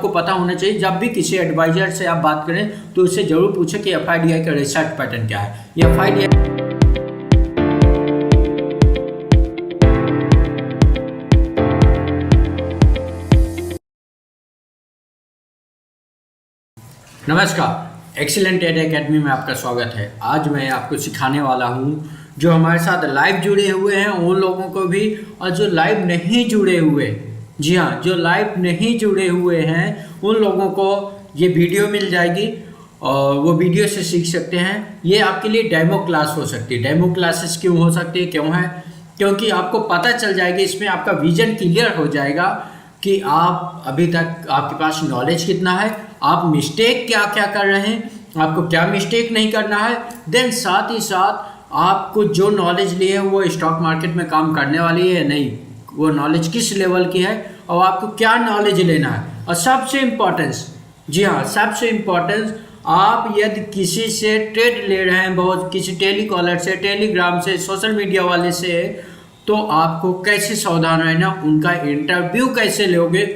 आपको पता होना चाहिए। जब भी किसी एडवाइजर से आप बात करें तो उससे जरूर पूछें कि FIDI का रिसर्च पैटर्न क्या है। ये FIDI नमस्कार, एक्सीलेंट ट्रेड एकेडमी में आपका स्वागत है। आज मैं आपको सिखाने वाला हूं, जो हमारे साथ लाइव जुड़े हुए हैं उन लोगों को भी, और जो लाइव नहीं जुड़े हुए, जी हाँ, जो लाइव नहीं जुड़े हुए हैं उन लोगों को ये वीडियो मिल जाएगी और वो वीडियो से सीख सकते हैं। ये आपके लिए डेमो क्लास हो सकती है। डेमो क्लासेस क्यों हो सकती है, क्यों है? क्योंकि आपको पता चल जाएगा, इसमें आपका विजन क्लियर हो जाएगा कि आप अभी तक आपके पास नॉलेज कितना है, आप मिस्टेक क्या क्या कर रहे हैं, आपको क्या मिस्टेक नहीं करना है, देन साथ ही साथ आपको जो नॉलेज ली है वो स्टॉक मार्केट में काम करने वाली है या नहीं, वो नॉलेज किस लेवल की है और आपको क्या नॉलेज लेना है। और सबसे इम्पोर्टेंस, जी हाँ, सबसे इम्पोर्टेंस, आप यदि किसी से ट्रेड ले रहे हैं, बहुत किसी टेलीकॉलर से, टेलीग्राम से, सोशल मीडिया वाले से, तो आपको कैसे सावधान रहना, उनका इंटरव्यू कैसे लोगे,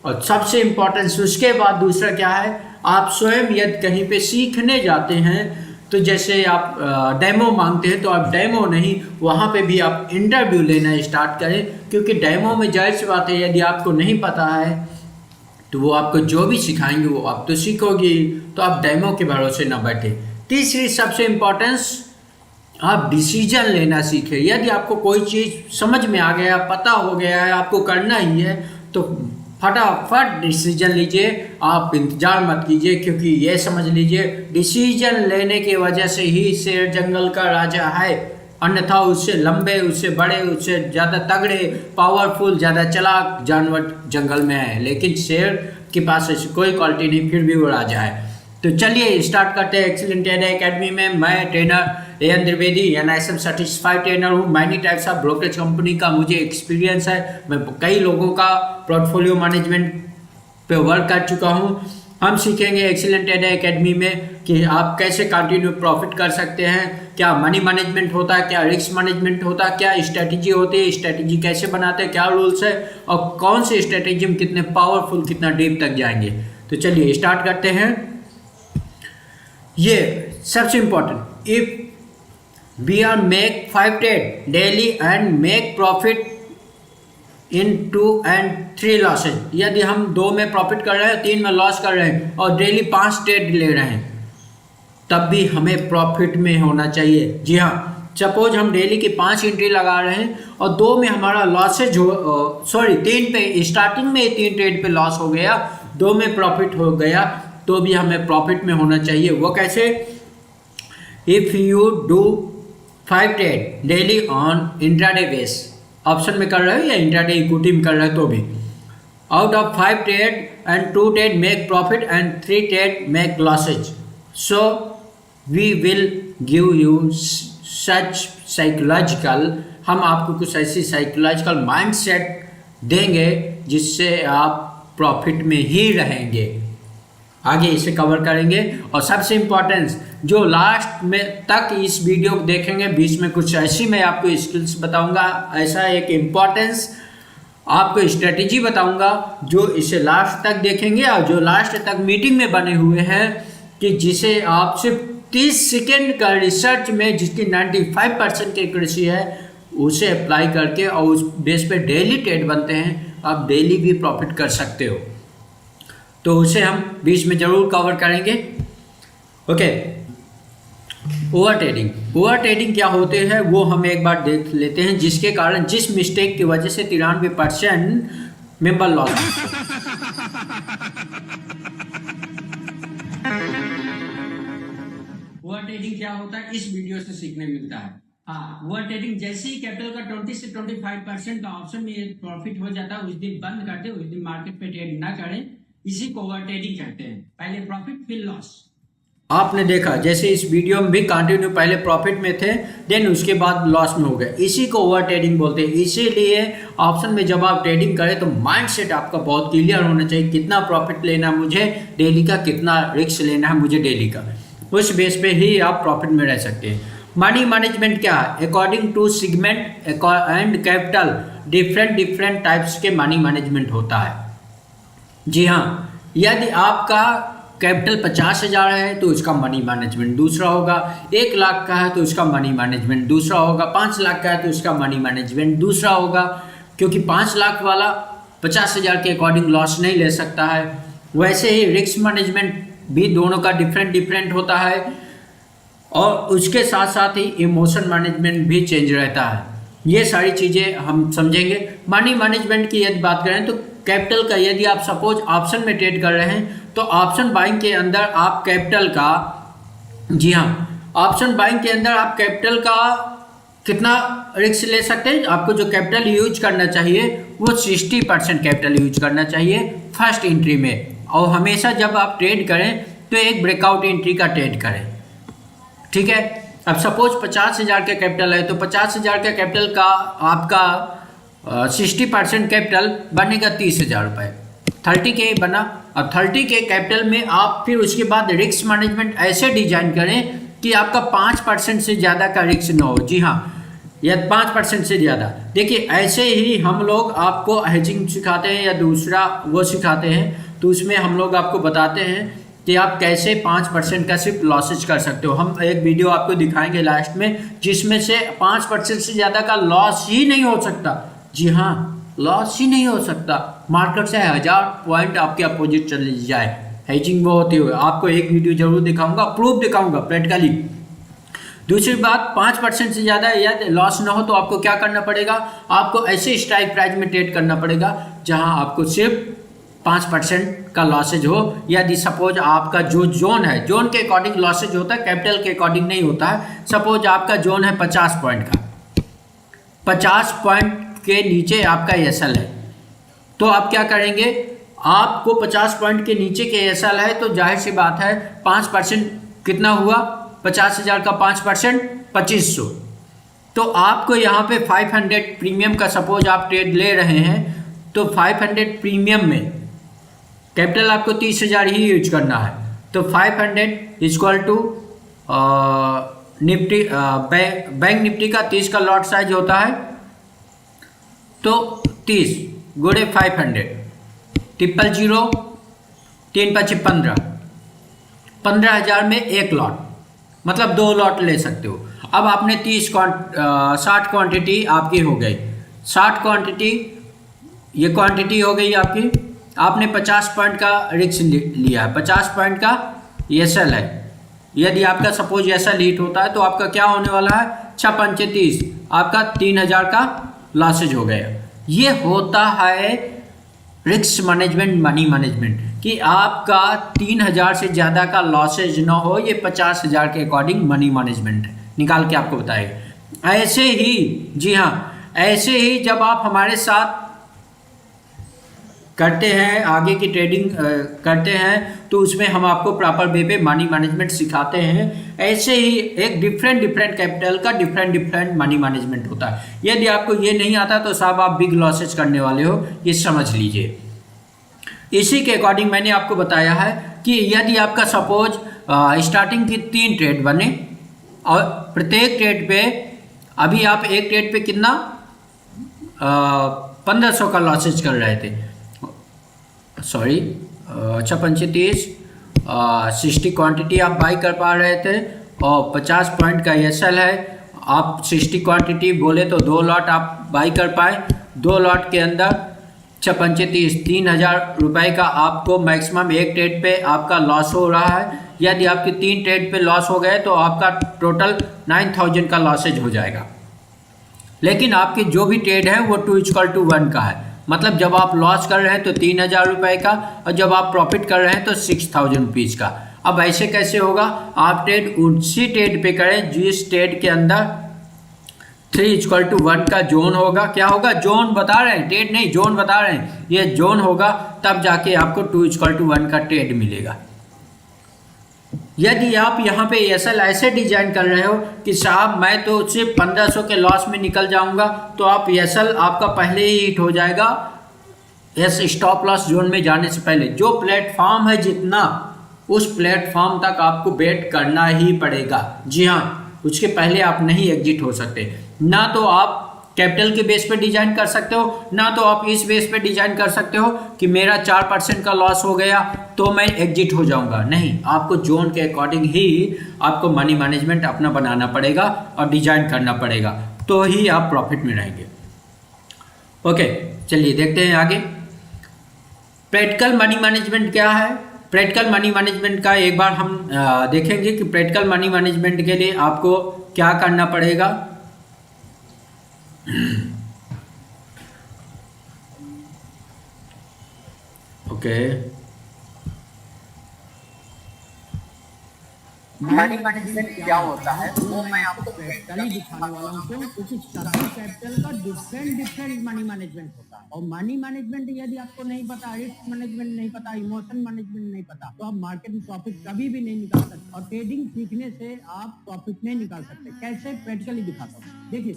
और सबसे इम्पोर्टेंस उसके बाद दूसरा क्या है, आप स्वयं यदि कहीं पे सीखने जाते हैं तो जैसे आप डेमो मांगते हैं तो आप डेमो नहीं, वहाँ पे भी आप इंटरव्यू लेना स्टार्ट करें। क्योंकि डेमो में जाहिर सी बात है, यदि आपको नहीं पता है तो वो आपको जो भी सिखाएंगे वो आप तो सीखोगे, तो आप डेमो के भरोसे ना बैठे। तीसरी सबसे इम्पोर्टेंस, आप डिसीजन लेना सीखें। यदि आपको कोई चीज़ समझ में आ गया, पता हो गया है, आपको करना ही है, तो फटाफट डिसीजन लीजिए, आप इंतजार मत कीजिए। क्योंकि ये समझ लीजिए, डिसीजन लेने की वजह से ही शेर जंगल का राजा है, अन्यथा उससे लंबे, उससे बड़े, उससे ज़्यादा तगड़े, पावरफुल, ज़्यादा चालाक जानवर जंगल में है, लेकिन शेर के पास ऐसी कोई क्वालिटी नहीं, फिर भी वो राजा है। तो चलिए स्टार्ट करते हैं। एक्सीलेंट ट्रेड एकेडमी में मैं trainer N Trivedi, NISM certified trainer हूँ। Many types of brokerage company का मुझे एक्सपीरियंस है। मैं कई लोगों का पोर्टफोलियो मैनेजमेंट पे वर्क कर चुका हूँ। हम सीखेंगे एक्सीलेंट ट्रेड एकेडमी में कि आप कैसे कंटिन्यू प्रॉफिट कर सकते हैं, क्या मनी मैनेजमेंट होता है, क्या रिस्क मैनेजमेंट होता है, क्या स्ट्रेटेजी होती है, स्ट्रेटेजी कैसे बनाते हैं, क्या रूल्स है, और कौन सी स्ट्रेटेजी में कितने पावरफुल, कितना डीप तक जाएंगे। तो चलिए स्टार्ट करते हैं। ये सबसे important, if we are make 5 trade daily and make profit in 2 and 3 losses, यदि हम 2 में प्रॉफिट कर रहे हैं, 3 में लॉस कर रहे हैं और डेली 5 ट्रेड ले रहे हैं, तब भी हमें प्रॉफिट में होना चाहिए। जी हाँ, सपोज हम डेली की 5 एंट्री लगा रहे हैं और 2 में हमारा लॉसेज हो, सॉरी 3 पे, स्टार्टिंग में 3 ट्रेड पे लॉस हो गया, 2 में प्रॉफिट हो गया, तो भी हमें प्रॉफिट में होना चाहिए। वो कैसे? If you do 5 trade daily on intraday base, option में कर रहे हो या इंट्राडे इक्विटी में कर रहे हो, तो भी out of 5 trade and 2 trade make profit and 3 trade make losses, so we will give you such psychological, हम आपको कुछ ऐसी साइकोलॉजिकल माइंडसेट देंगे जिससे आप प्रॉफिट में ही रहेंगे। आगे इसे कवर करेंगे। और सबसे इम्पोर्टेंस, जो लास्ट में तक इस वीडियो को देखेंगे, बीच में कुछ ऐसी मैं आपको स्किल्स बताऊंगा, ऐसा एक इम्पोर्टेंस आपको स्ट्रेटेजी बताऊंगा, जो इसे लास्ट तक देखेंगे और जो लास्ट तक मीटिंग में बने हुए हैं, कि जिसे आप सिर्फ 30 सेकेंड का रिसर्च में, जिसकी 95% की एक्यूरेसी है, उसे अप्लाई करके और उस बेस पे डेली ट्रेड बनते हैं, आप डेली भी प्रॉफिट कर सकते हो। तो उसे हम बीच में जरूर कवर करेंगे। Okay, over trading. Over trading क्या होते हैं वो हम एक बार देख लेते हैं, जिसके कारण, जिस मिस्टेक की वजह से 93% मेंबर लॉस। ओवर ट्रेडिंग क्या होता है, इस वीडियो से सीखने मिलता है। हाँ, ओवर ट्रेडिंग जैसे ही कैपिटल का 20 से 25% का ऑप्शन में प्रॉफिट हो जाता है, उस दिन बंद कर दे, उस दिन मार्केट पे ट्रेड ना करें, इसी को ओवर ट्रेडिंग कहते हैं। पहले प्रॉफिट फिर लॉस। आपने देखा जैसे इस वीडियो में भी कंटिन्यू पहले प्रॉफिट में थे, देन उसके बाद लॉस में हो गए, इसी को ओवर ट्रेडिंग बोलते हैं। इसीलिए ऑप्शन में जब आप ट्रेडिंग करें तो माइंडसेट आपका बहुत क्लियर होना चाहिए, कितना प्रॉफिट लेना है मुझे डेली का, कितना रिस्क लेना है मुझे डेली का, उस बेस पे ही आप प्रॉफिट में रह सकते हैं। मनी मैनेजमेंट क्या है? According to segment and capital, different types के मनी मैनेजमेंट होता है। जी हाँ, यदि आपका कैपिटल 50,000 है तो उसका मनी मैनेजमेंट दूसरा होगा, 1 लाख का है तो उसका मनी मैनेजमेंट दूसरा होगा, 5 लाख का है तो उसका मनी मैनेजमेंट दूसरा होगा, क्योंकि 5 लाख वाला 50,000 के अकॉर्डिंग लॉस नहीं ले सकता है। वैसे ही रिस्क मैनेजमेंट भी दोनों का डिफरेंट होता है, और उसके साथ साथ ही इमोशन मैनेजमेंट भी चेंज रहता है। ये सारी चीज़ें हम समझेंगे। मनी मैनेजमेंट की यदि बात करें तो कैपिटल का, यदि आप सपोज ऑप्शन में ट्रेड कर रहे हैं तो ऑप्शन बाइंग के अंदर आप कैपिटल का, जी हाँ, ऑप्शन बाइंग के अंदर आप कैपिटल का कितना रिस्क ले सकते हैं। आपको जो कैपिटल यूज करना चाहिए वो 60% कैपिटल यूज करना चाहिए फर्स्ट एंट्री में, और हमेशा जब आप ट्रेड करें तो एक ब्रेकआउट एंट्री का ट्रेड करें, ठीक है। अब सपोज 50,000 का कैपिटल है तो 50,000 का कैपिटल का आपका 60% कैपिटल बनेगा 30,000 रुपये, 30K बना। अब 30K कैपिटल में आप फिर उसके बाद रिस्क मैनेजमेंट ऐसे डिजाइन करें कि आपका 5% से ज़्यादा का रिस्क न हो, जी हाँ, या 5% से ज़्यादा। देखिए ऐसे ही हम लोग आपको हेजिंग सिखाते हैं या दूसरा वो सिखाते हैं, तो उसमें हम लोग आपको बताते हैं कि आप कैसे 5% का सिर्फ लॉसेज कर सकते हो। हम एक वीडियो आपको दिखाएंगे लास्ट में जिसमें से 5% से ज़्यादा का लॉस ही नहीं हो सकता, जी हाँ, लॉस ही नहीं हो सकता। मार्केट से 1000 पॉइंट आपके अपोजिट चले जाए हेजिंग में होते हुए, आपको एक वीडियो जरूर दिखाऊंगा, प्रूफ दिखाऊंगा प्रैक्टिकली। दूसरी बात, 5% से ज़्यादा या लॉस ना हो तो आपको क्या करना पड़ेगा, आपको ऐसे स्ट्राइक प्राइस में ट्रेड करना पड़ेगा जहां आपको सिर्फ 5% का लॉसेज हो। यदि सपोज आपका जो जोन है, जोन के अकॉर्डिंग लॉसेज होता है, कैपिटल के अकॉर्डिंग नहीं होता है। सपोज आपका जोन है 50 पॉइंट का, 50 पॉइंट के नीचे आपका एसएल है, तो आप क्या करेंगे, आपको 50 पॉइंट के नीचे के एसएल है तो जाहिर सी बात है 5% कितना हुआ, 50,000 का 5% 2500। तो आपको यहाँ पे 500 प्रीमियम का सपोज आप ट्रेड ले रहे हैं तो 500 प्रीमियम में कैपिटल आपको 30,000 ही यूज करना है, तो 500 equal to Nifty, bank Nifty का 30 का लॉट साइज होता है, तो 30 गुणे 500, 000, 3 × 5 15, 15,000 में एक लॉट, मतलब 2 लॉट ले सकते हो। अब आपने 60 क्वांटिटी आपकी हो गई, 60 क्वांटिटी, ये क्वांटिटी हो गई आपकी। आपने 50 पॉइंट का रिस्क लिया है, 50 पॉइंट का एसएल है। यदि आपका सपोज एसएल हिट होता है तो आपका क्या होने वाला है, 6 × 5 30, आपका 3,000 का लॉसेज हो गया। ये होता है रिस्क मैनेजमेंट, मनी मैनेजमेंट, कि आपका 3,000 से ज़्यादा का लॉसेज ना हो। ये 50,000 के अकॉर्डिंग मनी मैनेजमेंट निकाल के आपको बताएगा। ऐसे ही, जी हाँ, ऐसे ही जब आप हमारे साथ करते हैं, आगे की ट्रेडिंग करते हैं, तो उसमें हम आपको प्रॉपर वे पे मनी मैनेजमेंट सिखाते हैं। ऐसे ही एक डिफरेंट कैपिटल का डिफरेंट मनी मैनेजमेंट होता है। यदि आपको ये नहीं आता तो साहब आप बिग लॉसेज करने वाले हो, ये समझ लीजिए। इसी के अकॉर्डिंग मैंने आपको बताया है कि यदि आपका सपोज स्टार्टिंग की 3 ट्रेड बने और प्रत्येक ट्रेड पे, अभी आप एक ट्रेड पे कितना 1500 का लॉसेज कर रहे थे, सॉरी 6 × 5 30, 60 क्वांटिटी आप बाई कर पा रहे थे और 50 पॉइंट का एसएल है। आप 60 क्वांटिटी बोले तो 2 लॉट आप बाई कर पाए। 2 लॉट के अंदर 6 × 5 30, 3,000 रुपये का आपको मैक्सिमम एक ट्रेड पे आपका लॉस हो रहा है। यदि आपके 3 ट्रेड पे लॉस हो गए तो आपका टोटल 9,000 का लॉसेज हो जाएगा। लेकिन आपके जो भी ट्रेड है वो 2:1 का है, मतलब जब आप लॉस कर रहे हैं तो 3,000 रुपये का, और जब आप प्रॉफिट कर रहे हैं तो 6,000 रुपीज़ का। अब ऐसे कैसे होगा, आप ट्रेड उसी ट्रेड पे करें जिस ट्रेड के अंदर 3:1 का जोन होगा। क्या होगा, जोन बता रहे हैं, ट्रेड नहीं, जोन बता रहे हैं। ये जोन होगा तब जाके आपको 2:1 का ट्रेड मिलेगा। यदि आप यहाँ पे एसएल ऐसे डिजाइन कर रहे हो कि साहब मैं तो सिर्फ 1500 के लॉस में निकल जाऊंगा, तो आप एसएल आपका पहले ही हिट हो जाएगा स्टॉप लॉस जोन में जाने से पहले। जो प्लेटफॉर्म है जितना, उस प्लेटफॉर्म तक आपको बेट करना ही पड़ेगा। जी हाँ, उसके पहले आप नहीं एग्जिट हो सकते। ना तो आप कैपिटल के बेस पे डिजाइन कर सकते हो, ना तो आप इस बेस पे डिजाइन कर सकते हो कि मेरा 4% का लॉस हो गया तो मैं एग्जिट हो जाऊंगा। नहीं, आपको जोन के अकॉर्डिंग ही आपको मनी मैनेजमेंट अपना बनाना पड़ेगा और डिजाइन करना पड़ेगा, तो ही आप प्रॉफिट में रहेंगे। ओके, चलिए देखते हैं आगे। प्रैक्टिकल मनी मैनेजमेंट क्या है? प्रैक्टिकल मनी मैनेजमेंट का एक बार हम देखेंगे कि प्रैक्टिकल मनी मैनेजमेंट के लिए आपको क्या करना पड़ेगा। ओके, मनी मैनेजमेंट क्या होता है वो मैं आपको प्रैक्टिकली दिखाने वाला हूँ, क्योंकि सभी कैपिटल का डिफरेंट मनी मैनेजमेंट होता है। और मनी मैनेजमेंट यदि आपको नहीं पता, रिस्क मैनेजमेंट नहीं पता, इमोशन मैनेजमेंट नहीं पता, तो आप मार्केट में प्रॉफिट कभी भी नहीं निकाल सकते। और ट्रेडिंग सीखने से आप प्रॉफिट नहीं निकाल सकते। कैसे? प्रैक्टिकली दिखाता हूँ। देखिए,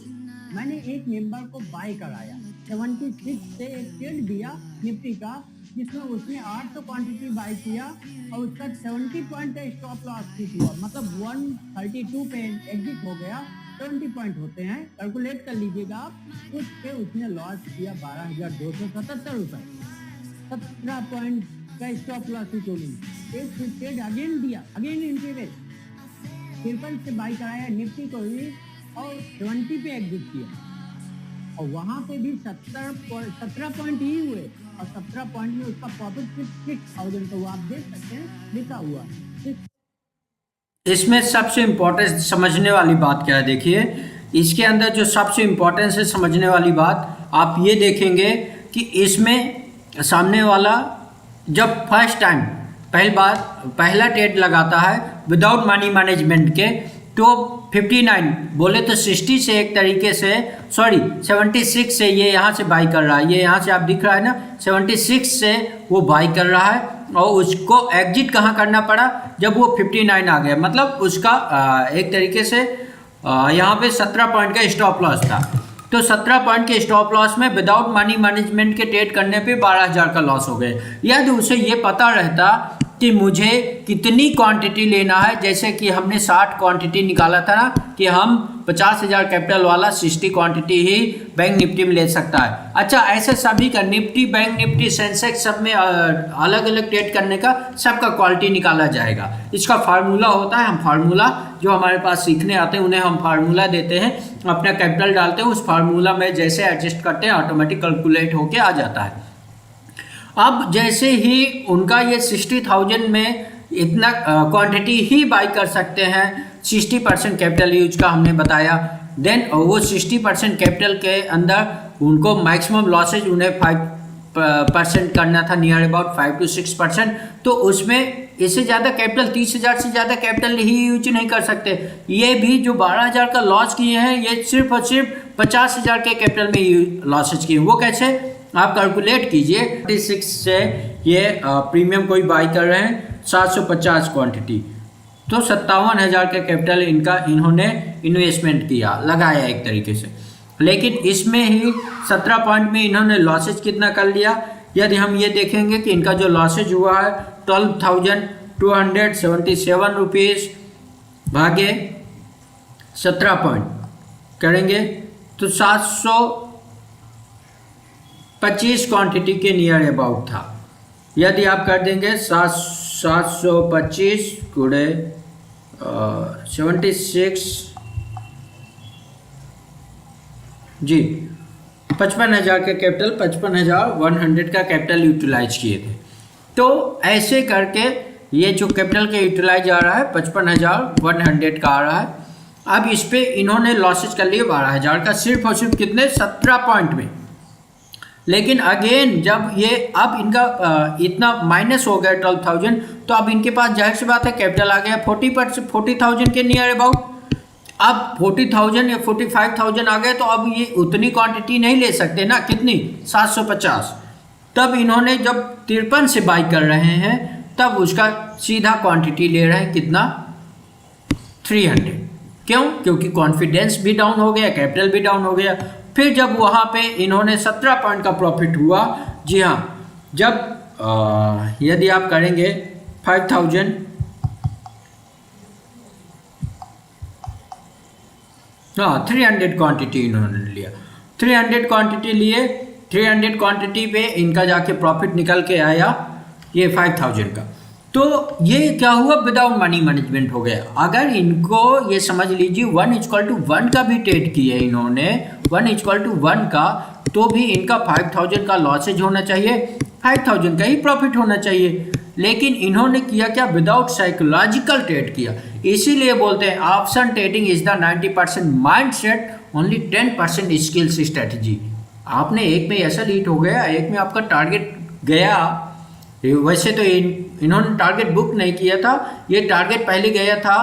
मैंने एक मेंबर को बाय कराया, 76 से एक ट्रेड दिया निफ्टी का, जिसमें उसने 800 क्वांटिटी बाय किया और उसका 70 पॉइंट का स्टॉप लॉस हिट हुआ, मतलब 132 पे एग्जिट हो गया। 70 पॉइंट होते हैं, कैलकुलेट कर लीजिएगा आप। उस पे उसने लॉस किया 12,277 रुपए, 17 पॉइंट का स्टॉप लॉस हिट हो गई। एक ट्रेड अगेन दिया, अगेन इंटरेस्ट 53 से बाय कराया निफ्टी को ही और 20 पे एग्जिट किया, और वहां पे भी 17 पॉइंट ही हुए, और 17 पॉइंट में उसका प्रॉफिट 6,000, तो वो आप देख सकते हैं लिखा हुआ है। इसमें सबसे इम्पोर्टेंट समझने वाली बात क्या है? देखिए, इसके अंदर जो सबसे इम्पोर्टेंट है समझने वाली बात, आप ये देखेंगे कि इसमें सामने वाला जब फर्स्ट टाइम पहला ट्रेड लगाता है विदाउट मनी मैनेजमेंट के, तो 59 बोले तो 60 से एक तरीके से 76 से ये यहाँ से बाई कर रहा है, ये यहाँ से आप दिख रहा है ना, 76 से वो बाई कर रहा है, और उसको एग्जिट कहाँ करना पड़ा? जब वो 59 आ गया, मतलब उसका एक तरीके से यहाँ पे 17 पॉइंट का स्टॉप लॉस था। तो 17 पॉइंट के स्टॉप लॉस में विदाउट मनी मैनेजमेंट के ट्रेड करने पे 12,000 का लॉस हो गए। यदि उसे ये पता रहता कि मुझे कितनी क्वांटिटी लेना है, जैसे कि हमने 60 क्वांटिटी निकाला था ना, कि हम 50,000 कैपिटल वाला 60 क्वांटिटी ही बैंक निफ्टी में ले सकता है। अच्छा, ऐसे सभी का निफ्टी, बैंक निफ्टी, सेंसेक्स सब में अलग अलग ट्रेड करने का सबका क्वालिटी निकाला जाएगा। इसका फार्मूला होता है, हम फार्मूला जो हमारे पास सीखने आते हैं उन्हें हम फार्मूला देते हैं, अपना कैपिटल डालते हैं, उस फार्मूला में जैसे एडजस्ट करते हैं ऑटोमेटिक कैलकुलेट होके आ जाता है। अब जैसे ही उनका ये 60,000 में इतना क्वांटिटी ही बाई कर सकते हैं, 60% कैपिटल यूज का हमने बताया, देन वो 60% कैपिटल के अंदर उनको मैक्सिमम लॉसेज उन्हें 5% करना था, नियर अबाउट 5 to 6%। तो उसमें इससे ज़्यादा कैपिटल, 30,000 से ज़्यादा कैपिटल ही यूज नहीं कर सकते। ये भी जो 12,000 का लॉस किए हैं, ये सिर्फ और सिर्फ 50,000 के कैपिटल में लॉसेज किए। वो कैसे? आप कैलकुलेट कीजिए, 36 से ये प्रीमियम कोई बाई कर रहे हैं 750 क्वांटिटी, तो 57,000 का कैपिटल इन्होंने इन्वेस्टमेंट किया, लगाया एक तरीके से। लेकिन इसमें ही 17 पॉइंट में इन्होंने लॉसेज कितना कर लिया? यदि हम ये देखेंगे कि इनका जो लॉसेज हुआ है 12,277 रुपीज़ भागे 17 पॉइंट करेंगे तो 725 क्वांटिटी के नियर अबाउट था। यदि आप कर देंगे 725 गुणे 76 जी, 55,000 का कैपिटल, 55,100 का कैपिटल यूटिलाइज किए थे। तो ऐसे करके ये जो कैपिटल का यूटिलाइज आ रहा है 55,100 का आ रहा है। अब इस पे इन्होंने लॉसेज कर लिए 12,000 का, सिर्फ और सिर्फ कितने? 17 पॉइंट में। लेकिन अगेन जब ये अब इनका इतना माइनस हो गया 12,000, तो अब इनके पास जाहिर सी बात है कैपिटल आ गया 40,000 के नियर अबाउट। अब 40,000 या 45,000 आ गए, तो अब ये उतनी क्वांटिटी नहीं ले सकते ना, कितनी? 750। तब इन्होंने जब 53 से बाई कर रहे हैं, तब उसका सीधा क्वांटिटी ले रहे हैं कितना? 300। क्यों? क्योंकि कॉन्फिडेंस भी डाउन हो गया, कैपिटल भी डाउन हो गया। फिर जब वहाँ पे इन्होंने 17 पॉइंट का प्रॉफिट हुआ, जी हाँ, जब यदि आप करेंगे 5,000 300 क्वांटिटी इन्होंने लिया, 300 क्वांटिटी लिए, 300 क्वांटिटी पे इनका जाके प्रॉफिट निकल के आया ये 5000 का। तो ये क्या हुआ, विदाउट मनी मैनेजमेंट हो गया। अगर इनको ये समझ लीजिए 1:1 का भी ट्रेड किया इन्होंने, 1:1 का, तो भी इनका 5000 का लॉसेज होना चाहिए, 5000 का ही प्रॉफिट होना चाहिए। लेकिन इन्होंने किया क्या, विदाउट साइकोलॉजिकल ट्रेड किया। इसीलिए बोलते हैं option trading is the 90% mind set, only 10% skills strategy. आपने एक में ऐसा लीड हो गया, एक में आपका टारगेट गया। वैसे तो इन्होंने टारगेट बुक नहीं किया था, ये टारगेट पहले गया था,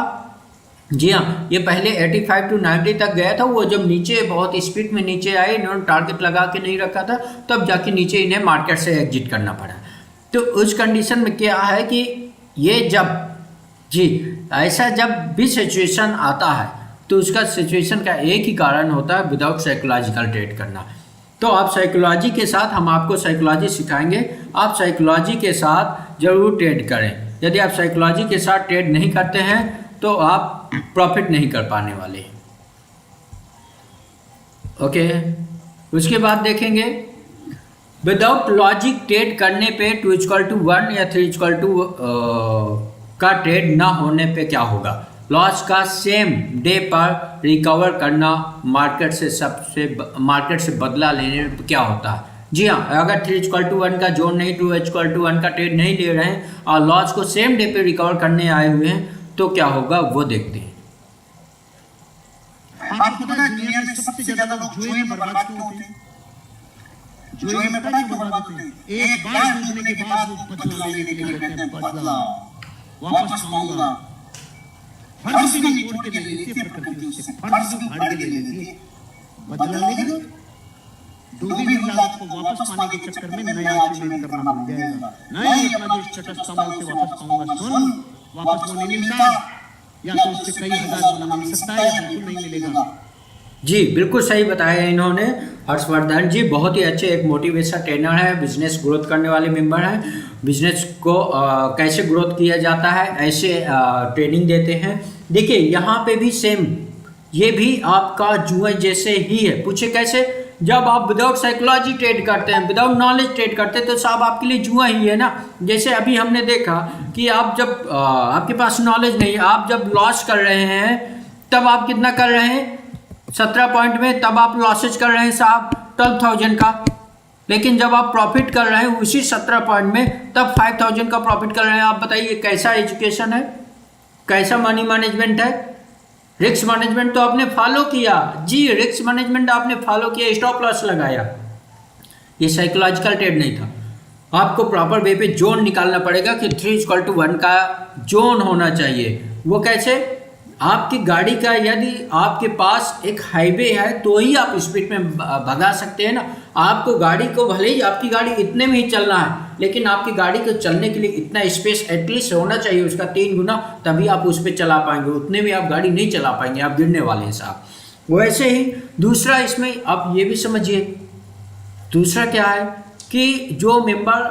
जी हाँ, ये पहले 85 to 90 तक गया था। वो जब नीचे बहुत स्पीड में नीचे आए, इन्होंने टारगेट लगा के नहीं रखा था, तब जाके नीचे इन्हें मार्केट से एग्जिट करना पड़ा। तो उस कंडीशन में क्या है कि ये जब, जी ऐसा जब भी सिचुएशन आता है तो उसका सिचुएशन का एक ही कारण होता है, विदाउट साइकोलॉजिकल ट्रेड करना। तो आप साइकोलॉजी के साथ, हम आपको साइकोलॉजी सिखाएंगे, आप साइकोलॉजी के साथ ज़रूर ट्रेड करें। यदि आप साइकोलॉजी के साथ ट्रेड नहीं करते हैं तो आप प्रॉफिट नहीं कर पाने वाले हैं। ओके, उसके बाद देखेंगे विदाउट लॉजिक ट्रेड करने पे 2:1 या 3:2 का ट्रेड ना होने पे क्या होगा, लॉस का सेम डे पर रिकवर करना, मार्केट से बदला लेने पे क्या होता है। जी हाँ, अगर 3:1 का जोन नहीं, 2:1 का ट्रेड नहीं ले रहे हैं और लॉस को सेम डे पे रिकवर करने आए हुए हैं तो क्या होगा वो देखते हैं। आपको पता है दुनिया में सबसे ज्यादा लोग जुए में बर्बाद क्यों होते हैं? जुए में पता है क्यों बर्बाद होते हैं? एक बार जीतने के बाद वो बदला लेने के लिए कहते हैं, बदला वापस पाऊंगा, फर्ज भी तोड़ के ले लेती है प्रकृति, उससे फर्ज भी फाड़ के ले लेती है, बदला लेगा, डूबी हुई लागत को वापस पाने के चक्कर में नया अचीवमेंट करना भूल जाएगा। नहीं, अपना जो स्टेटस था मैं उसे वापस पाऊंगा, सुन, वापस वो नहीं मिलता, या तो उससे कई हजार गुना मिल सकता है, या बिल्कुल नहीं मिलेगा। जी बिल्कुल सही बताया इन्होंने। हर्षवर्धन जी बहुत ही अच्छे एक मोटिवेशन ट्रेनर है, बिजनेस ग्रोथ करने वाले मेंबर हैं। बिजनेस को कैसे ग्रोथ किया जाता है ऐसे ट्रेनिंग देते हैं। देखिए यहाँ पे भी सेम, ये भी आपका जुए जैसे ही है। पूछे कैसे, जब आप विदाउट साइकोलॉजी ट्रेड करते हैं, विदाउट नॉलेज ट्रेड करते हैं तो साहब आपके लिए जुआ ही है ना। जैसे अभी हमने देखा कि आप जब आपके पास नॉलेज नहीं, आप जब लॉस कर रहे हैं तब आप कितना कर रहे हैं, 17 पॉइंट में, तब आप लॉसेज कर रहे हैं साहब 12,000 का। लेकिन जब आप प्रॉफिट कर रहे हैं उसी 17 पॉइंट में, तब 5,000 का प्रॉफिट कर रहे हैं। आप बताइए कैसा एजुकेशन है, कैसा मनी मैनेजमेंट है। रिस्क मैनेजमेंट तो आपने फॉलो किया, जी रिस्क मैनेजमेंट आपने फॉलो किया, स्टॉप लॉस लगाया, ये साइकोलॉजिकल ट्रेड नहीं था। आपको प्रॉपर वे पे जोन निकालना पड़ेगा कि 3:1 का जोन होना चाहिए। वो कैसे, आपकी गाड़ी का यदि आपके पास एक हाईवे है तो ही आप स्पीड में भगा सकते हैं ना। आपको गाड़ी को, भले ही आपकी गाड़ी इतने में ही चलना है, लेकिन आपकी गाड़ी को चलने के लिए इतना स्पेस एटलीस्ट होना चाहिए, उसका 3 गुना, तभी आप उस पर चला पाएंगे। उतने में आप गाड़ी नहीं चला पाएंगे, आप गिरने वाले हैं साहब। वैसे ही दूसरा इसमें आप ये भी समझिए, दूसरा क्या है कि जो मेंबर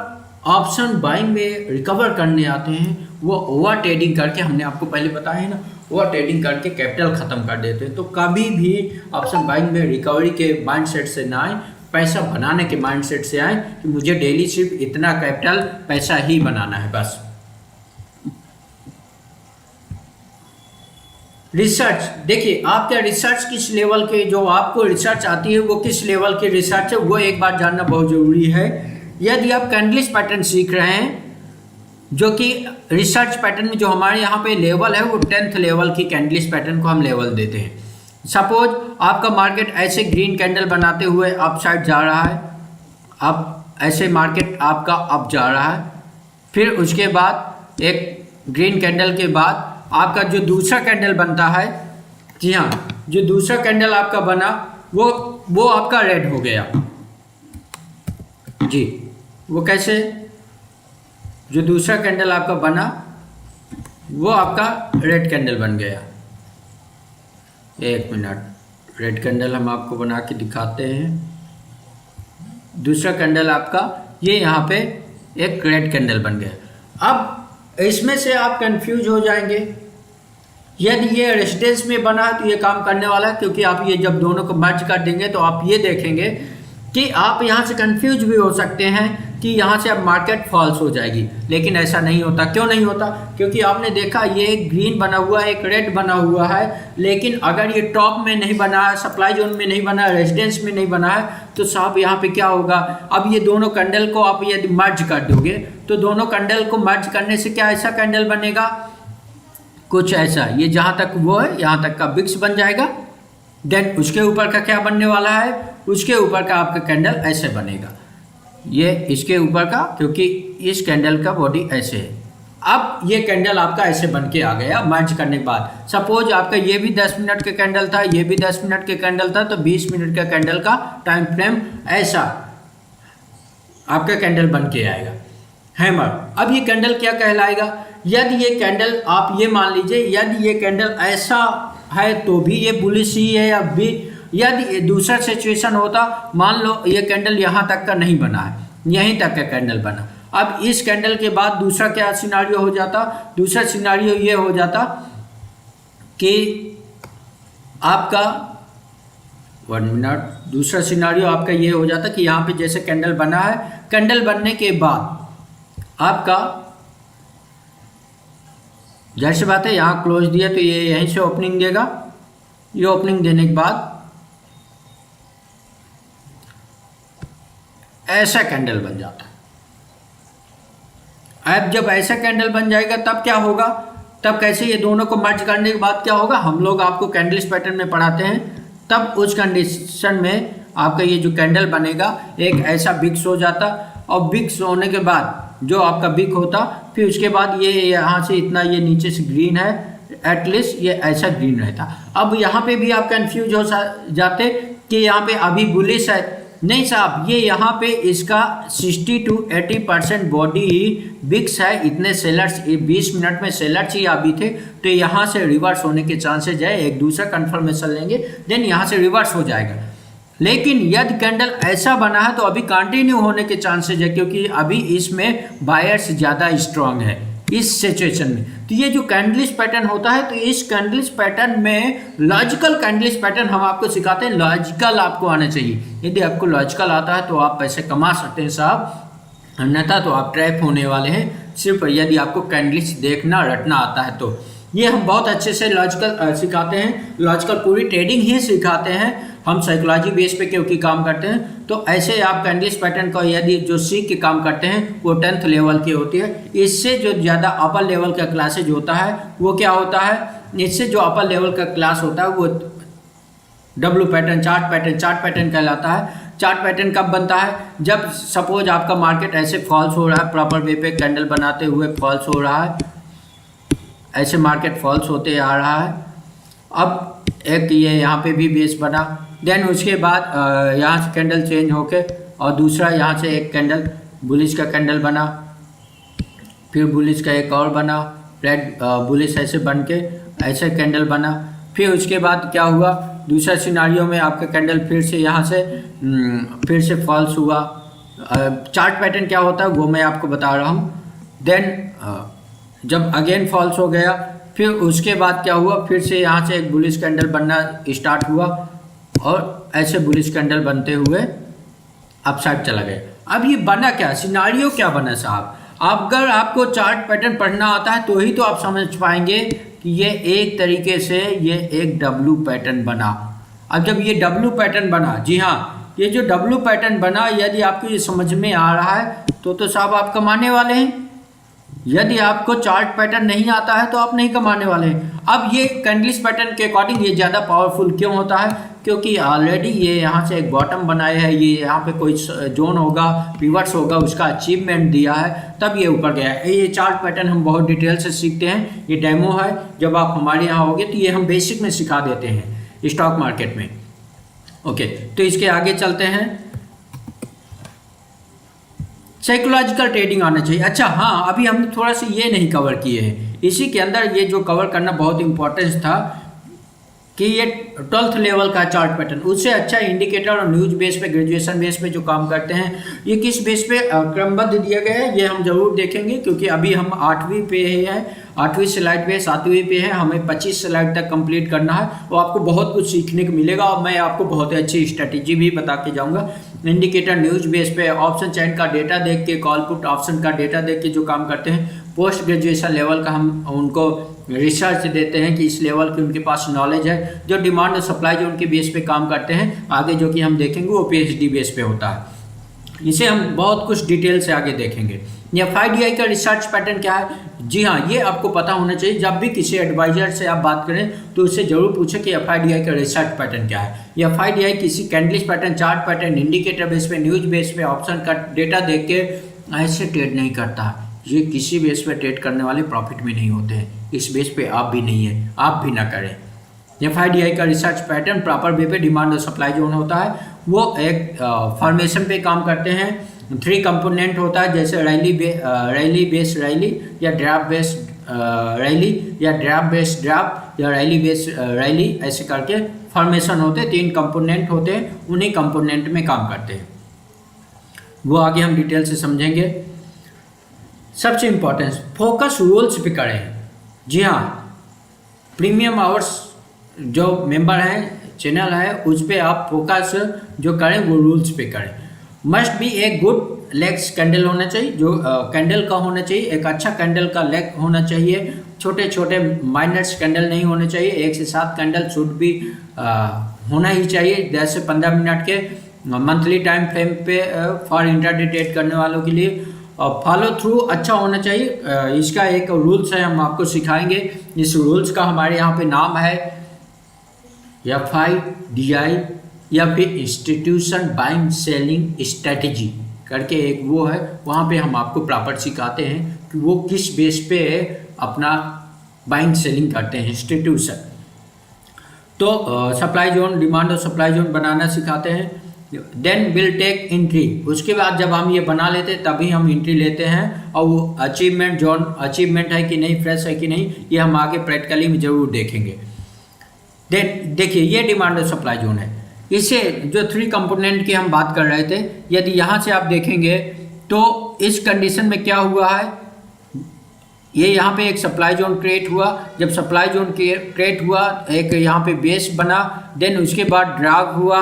ऑप्शन बाइंग में रिकवर करने आते हैं वो ओवर ट्रेडिंग करके, हमने आपको पहले बताया है ना, ओवर ट्रेडिंग करके कैपिटल ख़त्म कर देते हैं। तो कभी भी ऑप्शन बाइंग में रिकवरी के माइंडसेट से ना आए, पैसा बनाने के माइंडसेट से आए कि मुझे डेली सिर्फ इतना कैपिटल पैसा ही बनाना है बस। रिसर्च, देखिए आपका रिसर्च किस लेवल के, जो आपको रिसर्च आती है वो किस लेवल की रिसर्च है, वो एक बार जानना बहुत ज़रूरी है। यदि आप कैंडलिस पैटर्न सीख रहे हैं, जो कि रिसर्च पैटर्न में जो हमारे यहाँ पे लेवल है वो 10th लेवल की कैंडलिस पैटर्न को हम लेवल देते हैं। सपोज आपका मार्केट ऐसे ग्रीन कैंडल बनाते हुए अप साइड जा रहा है, अब ऐसे मार्केट आपका अप जा रहा है, फिर उसके बाद एक ग्रीन कैंडल के बाद आपका जो दूसरा कैंडल बनता है, जी हाँ, जो दूसरा कैंडल आपका बना वो आपका रेड हो गया। जी वो कैसे, जो दूसरा कैंडल आपका बना वो आपका रेड कैंडल बन गया। एक मिनट, रेड कैंडल हम आपको बना के दिखाते हैं। दूसरा कैंडल आपका ये यहाँ पे एक रेड कैंडल बन गया। अब इसमें से आप कंफ्यूज हो जाएंगे, यदि ये रेजिडेंस में बना है तो ये काम करने वाला है, क्योंकि आप ये जब दोनों को मर्ज कर देंगे तो आप ये देखेंगे कि आप यहाँ से कंफ्यूज भी हो सकते हैं कि यहाँ से अब मार्केट फॉल्स हो जाएगी, लेकिन ऐसा नहीं होता। क्यों नहीं होता? क्योंकि आपने देखा ये एक ग्रीन बना हुआ है, एक रेड बना हुआ है, लेकिन अगर ये टॉप में नहीं बना है, सप्लाई जोन में नहीं बना है, रेजिडेंस में नहीं बना है, तो साहब यहाँ पे क्या होगा? अब ये दोनों कैंडल को आप यदि मर्ज कर दोगे तो दोनों कैंडल को मर्ज करने से क्या ऐसा कैंडल बनेगा? कुछ ऐसा, ये जहाँ तक वो है यहाँ तक का बिक्स बन जाएगा। देन उसके ऊपर का क्या बनने वाला है? उसके ऊपर का आपका कैंडल ऐसे बनेगा, ये इसके ऊपर का, क्योंकि इस कैंडल का बॉडी ऐसे है। अब ये कैंडल आपका ऐसे बन के आ गया मर्ज करने के बाद। सपोज आपका ये भी 10 मिनट का कैंडल था, ये भी 10 मिनट का कैंडल था, तो 20 मिनट का कैंडल का टाइम फ्रेम ऐसा आपका कैंडल बन के आएगा, हैमर। अब ये कैंडल क्या कहलाएगा? यदि ये कैंडल आप ये मान लीजिए, यदि ये कैंडल ऐसा है तो भी ये बुलिश ही है, या भी यदि दूसरा सिचुएशन होता, मान लो ये कैंडल यहाँ तक का नहीं बना है, यहीं तक का कैंडल बना, अब इस कैंडल के बाद दूसरा क्या सिनारियो हो जाता? दूसरा सिनारियो ये हो जाता कि आपका 1 मिनट, दूसरा सिनारियो आपका ये हो जाता कि यहाँ पे जैसे कैंडल बना है, कैंडल बनने के बाद आपका जाहिर सी बात है यहाँ क्लोज दिया तो ये यहीं से ओपनिंग देगा, ये ओपनिंग देने के बाद ऐसा कैंडल बन जाता है। अब जब ऐसा कैंडल बन जाएगा तब क्या होगा? तब कैसे ये दोनों को मर्ज करने के बाद क्या होगा? हम लोग आपको कैंडल्स पैटर्न में पढ़ाते हैं, तब उस कंडीशन में आपका ये जो कैंडल बनेगा एक ऐसा बिक्स हो जाता, और बिक्स होने के बाद जो आपका बिक होता, फिर उसके बाद ये यहाँ से इतना ये नीचे से ग्रीन है, एटलीस्ट ये ऐसा ग्रीन रहता। अब यहाँ पे भी आप कंफ्यूज हो जाते कि यहाँ पे अभी बुलिश है। नहीं साहब, ये यहाँ पे इसका 60 to 80% बॉडी बिक्स है, इतने सेलर्स 20 मिनट में सेलर्स ही अभी थे, तो यहाँ से रिवर्स होने के चांसेज है। एक दूसरा कंफर्मेशन लेंगे, देन यहाँ से रिवर्स हो जाएगा। लेकिन यदि कैंडल ऐसा बना है तो अभी कंटिन्यू होने के चांसेस है, क्योंकि अभी इसमें बायर्स ज़्यादा स्ट्रांग है इस सिचुएशन में। तो ये जो कैंडलिश पैटर्न होता है, तो इस कैंडलिश पैटर्न में लॉजिकल कैंडलिश पैटर्न हम आपको सिखाते हैं। लॉजिकल आपको आना चाहिए। यदि आपको लॉजिकल आता है तो आप पैसे कमा सकते हैं साहब, अन्यथा तो आप ट्रैप होने वाले हैं, सिर्फ यदि आपको कैंडलिश देखना रटना आता है तो। ये हम बहुत अच्छे से लॉजिकल सिखाते हैं, लॉजिकल पूरी ट्रेडिंग ही सिखाते हैं हम, साइकोलॉजी बेस पे क्योंकि काम करते हैं। तो ऐसे आप कैंडलिश पैटर्न को यदि जो सीख के काम करते हैं वो 10th लेवल की होती है। इससे जो ज़्यादा अपर लेवल का क्लासेज होता है वो क्या होता है, इससे जो अपर लेवल का क्लास होता है वो डब्ल्यू पैटर्न, चार्ट पैटर्न कहलाता है। चार्ट पैटर्न कब बनता है? जब सपोज आपका मार्केट ऐसे फॉल्स हो रहा है, प्रॉपर वे पे कैंडल बनाते हुए फॉल्स हो रहा है, ऐसे मार्केट फॉल्स होते आ रहा है। अब एक ये यहाँ पे भी बेस बना, देन उसके बाद यहाँ से कैंडल चेंज होके और दूसरा यहाँ से एक कैंडल बुलिश का कैंडल बना, फिर बुलिश का एक और बना, रेड बुलिश ऐसे बन के ऐसे कैंडल बना। फिर उसके बाद क्या हुआ, दूसरा सिनारियो में आपका कैंडल फिर से यहाँ से फिर से फॉल्स हुआ। चार्ट पैटर्न क्या होता है वो मैं आपको बता रहा हूँ। देन जब अगेन फॉल्स हो गया, फिर उसके बाद क्या हुआ, फिर से यहाँ से एक बुलिश कैंडल बनना स्टार्ट हुआ और ऐसे बुलिश कैंडल बनते हुए अपसाइड चला गया। अब ये बना क्या, सिनारियो क्या बना साहब? अगर आपको चार्ट पैटर्न पढ़ना आता है तो ही तो आप समझ पाएंगे कि ये एक तरीके से ये एक डब्ल्यू पैटर्न बना। अब जब ये डब्ल्यू पैटर्न बना, जी हाँ, ये जो डब्ल्यू पैटर्न बना, यदि आपको ये समझ में आ रहा है तो साहब आप कमाने वाले हैं। यदि आपको चार्ट पैटर्न नहीं आता है तो आप नहीं कमाने वाले हैं। अब ये कैंडलिश पैटर्न के अकॉर्डिंग ये ज़्यादा पावरफुल क्यों होता है? क्योंकि ऑलरेडी ये यहाँ से एक बॉटम बनाया है, ये यहाँ पे कोई जोन होगा, पिवट्स होगा, उसका अचीवमेंट दिया है, तब ये ऊपर गया है। ये चार्ट पैटर्न हम बहुत डिटेल से सीखते हैं, ये डेमो है, जब आप हमारे यहाँ होगे तो ये हम बेसिक में सिखा देते हैं स्टॉक मार्केट में। ओके, तो इसके आगे चलते हैं। साइकोलॉजिकल ट्रेडिंग आना चाहिए। अच्छा हाँ, अभी हमने थोड़ा सा ये नहीं कवर किए हैं, इसी के अंदर ये जो कवर करना बहुत इम्पोर्टेंस था कि ये 12th लेवल का चार्ट पैटर्न, उससे अच्छा इंडिकेटर और न्यूज बेस पे, ग्रेजुएशन बेस पे जो काम करते हैं, ये किस बेस पे क्रमबद्ध दिया गया है ये हम जरूर देखेंगे, क्योंकि अभी हम 8वीं पे है, 8वीं स्लाइड पे, 7वीं पे है, हमें 25 स्लाइड तक कंप्लीट करना है। तो आपको बहुत कुछ सीखने को मिलेगा और मैं आपको बहुत अच्छी स्ट्रेटेजी भी बता के जाऊँगा। इंडिकेटर न्यूज बेस पे, ऑप्शन चैन का डेटा देख के, कॉल पुट ऑप्शन का डेटा देख के जो काम करते हैं, पोस्ट ग्रेजुएशन लेवल का हम उनको रिसर्च देते हैं कि इस लेवल की उनके पास नॉलेज है। जो डिमांड और सप्लाई जो उनके बेस पे काम करते हैं, आगे जो कि हम देखेंगे वो PhD बेस पे होता है। इसे हम बहुत कुछ डिटेल से आगे देखेंगे। FIDI का रिसर्च पैटर्न क्या है? जी हाँ, ये आपको पता होना चाहिए। जब भी किसी एडवाइजर से आप बात करें तो उससे जरूर पूछें कि FIDI का रिसर्च पैटर्न क्या है। FIDI किसी candlestick pattern, chart pattern, indicator base पे, न्यूज बेस पे, ऑप्शन का डेटा देख के ऐसे ट्रेड नहीं करता। ये किसी बेस पे ट्रेड करने वाले प्रॉफिट में नहीं होते हैं। इस बेस पे आप भी नहीं है, आप भी ना करें। FIDI का रिसर्च पैटर्न प्रॉपर वे पे डिमांड और सप्लाई जोन होता है, वो एक फॉर्मेशन पे काम करते हैं। 3 कंपोनेंट होता है, जैसे रैली बेस रैली, या ड्राफ्ट बेस रैली, या ड्राफ्ट बेस ड्राफ्ट, या रैली बेस रैली, ऐसे करके फॉर्मेशन होते हैं। 3 कंपोनेंट होते हैं, उन्हीं कंपोनेंट में काम करते हैं। वो आगे हम डिटेल से समझेंगे। सबसे इम्पोर्टेंट फोकस रूल्स पे करें। जी हाँ, प्रीमियम आवर्स जो मेंबर हैं, चैनल है, उस पर आप फोकस जो करें वो रूल्स पे करें। मस्ट बी एक गुड लेग्स कैंडल होना चाहिए, जो कैंडल का होना चाहिए, एक अच्छा कैंडल का लेग होना चाहिए। छोटे छोटे माइनर्स कैंडल नहीं होने चाहिए। 1 से 7 कैंडल शुड भी होना ही चाहिए, 10 से 15 मिनट के मंथली टाइम फ्रेम पे फॉर इंट्राडे ट्रेड करने वालों के लिए। फॉलो थ्रू अच्छा होना चाहिए। इसका एक रूल्स है, हम आपको सिखाएंगे। इस रूल्स का हमारे यहाँ पे नाम है FIDI, या फिर इंस्टीट्यूशन बाइंग सेलिंग स्ट्रेटेजी करके एक वो है। वहाँ पे हम आपको प्रॉपर सिखाते हैं कि वो किस बेस पे अपना बाइंग सेलिंग करते हैं इंस्टीट्यूशन। तो सप्लाई जोन, डिमांड और सप्लाई जोन बनाना सिखाते हैं। देन विल टेक एंट्री, उसके बाद जब हम ये बना लेते हैं तभी हम एंट्री लेते हैं। और वो अचीवमेंट जोन, अचीवमेंट है कि नहीं, फ्रेश है कि नहीं, ये हम आगे प्रैक्टिकली में जरूर देखेंगे। देन देखिए, ये डिमांड और सप्लाई जोन है। इसे जो 3 कंपोनेंट की हम बात कर रहे थे, यदि यहाँ से आप देखेंगे तो इस कंडीशन में क्या हुआ है, ये यहाँ पे एक सप्लाई जोन क्रिएट हुआ। जब सप्लाई जोन क्रिएट हुआ, एक यहाँ पे बेस बना, देन उसके बाद ड्रॉप हुआ,